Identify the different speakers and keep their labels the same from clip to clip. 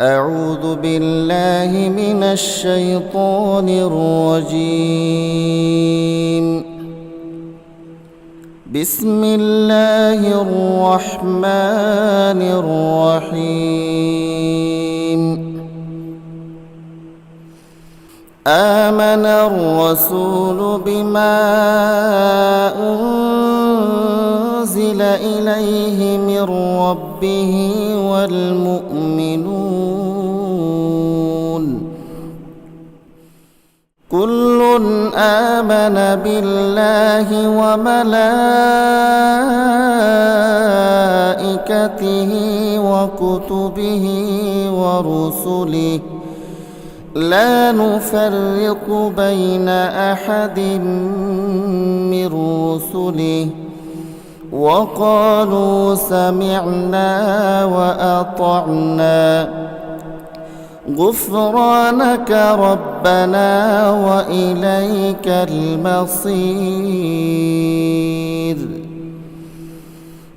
Speaker 1: أعوذ بالله من الشيطان الرجيم. بسم الله الرحمن الرحيم. آمن الرسول بما أنزل إليه من ربه والمؤمنون كل آمن بالله وملائكته وكتبه ورسله لا نفرق بين أحد من رسله وقالوا سمعنا وأطعنا غفرانك ربنا وإليك المصير.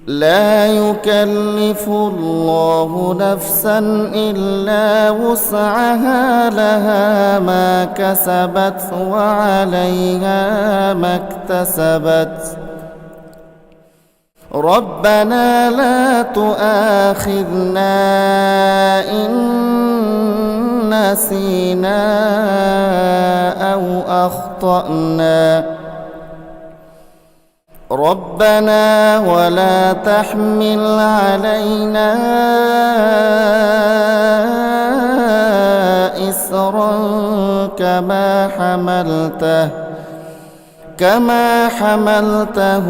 Speaker 1: لا يكلف الله نفسا إلا وسعها لها ما كسبت وعليها ما اكتسبت ربنا لا تؤاخذنا إن نسينا أو أخطأنا ربنا ولا تحمل علينا إصرا كما حملته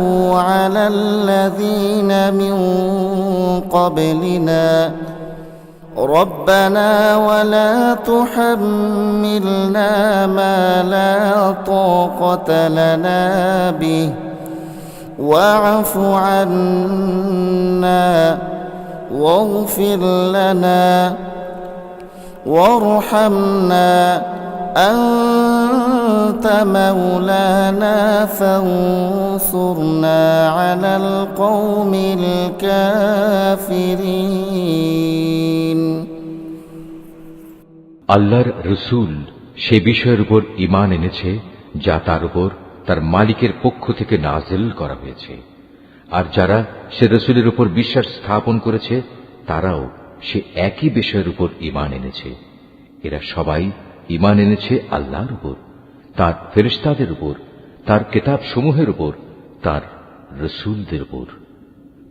Speaker 1: على الذين من قبلنا ربنا ولا تحملنا ما لا طاقة لنا به واعف عنا واغفر لنا وارحمنا أنت مولانا فانصرنا على القوم الكافرين.
Speaker 2: আল্লাহর রসুল সে বিষয়ের উপর ঈমান এনেছে যা তার উপর তার মালিকের পক্ষ থেকে নাযিল করা হয়েছে, আর যারা সে রসুলের উপর বিশ্বাস স্থাপন করেছে তারাও সে একই বিষয়ের উপর ঈমান এনেছে। এরা সবাই ঈমান এনেছে আল্লাহর উপর, তার ফেরেশতাদের উপর, তার কিতাব সমূহের উপর, তার রসুলদের উপর।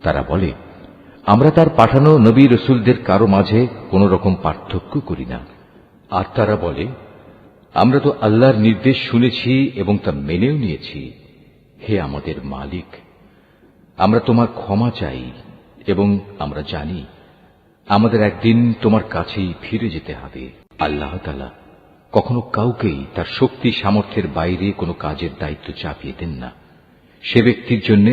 Speaker 2: তারা বলে, আমরা তার পাঠানো নবী রসুলদের কারো মাঝে কোন রকম পার্থক্য করি না। আর তারা বলে, আমরা তো আল্লাহর নির্দেশ শুনেছি এবং তা মেনেও নিয়েছি। হে আমাদের মালিক, আমরা তোমার ক্ষমা চাই এবং আমরা জানি আমাদের একদিন তোমার কাছেই ফিরে যেতে হবে। আল্লাহ তাআলা কখনো কাউকেই তার শক্তি সামর্থ্যের বাইরে কোনো কাজের দায়িত্ব চাপিয়ে দেন না। সে ব্যক্তির জন্য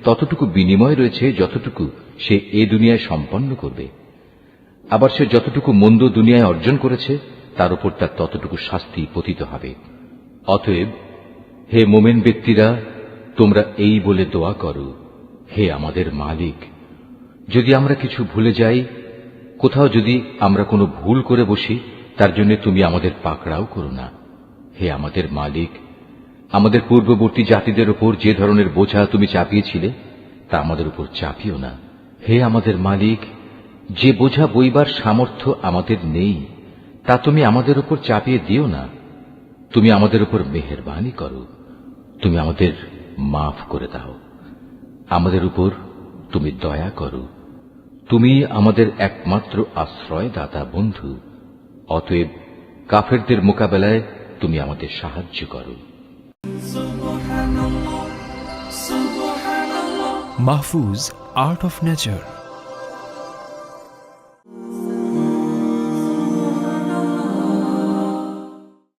Speaker 2: ততটুকু বিনিময় রয়েছে যতটুকু সে এ দুনিয়ায় সম্পন্ন করবে, আবার সে যতটুকু মন্দ দুনিয়ায় অর্জন করেছে তার উপর তার ততটুকু শাস্তি পতিত হবে। অতএব হে মোমেন ব্যক্তিরা, তোমরা এই বলে দোয়া করো, হে আমাদের মালিক, যদি আমরা কিছু ভুলে যাই, কোথাও যদি আমরা কোনো ভুল করে বসি, তার জন্য তুমি আমাদের পাকড়াও করো না। হে আমাদের মালিক, আমাদের পূর্ববর্তী জাতিদের উপর যে ধরনের বোঝা তুমি চাপিয়েছিলে তা আমাদের উপর চাপিও না। হে আমাদের মালিক, যে বোঝা বইবার সামর্থ্য আমাদের নেই তা তুমি আমাদের উপর চাপিয়ে দিও না। তুমি আমাদের উপর মেহেরবানি করো, তুমি আমাদের মাফ করে দাও, আমাদের উপর তুমি দয়া করো। তুমি আমাদের একমাত্র আশ্রয়দাতা বন্ধু। অতএব কাফেরদের মোকাবেলায় তুমি আমাদের সাহায্য করো।
Speaker 3: Mahfuz, art of nature.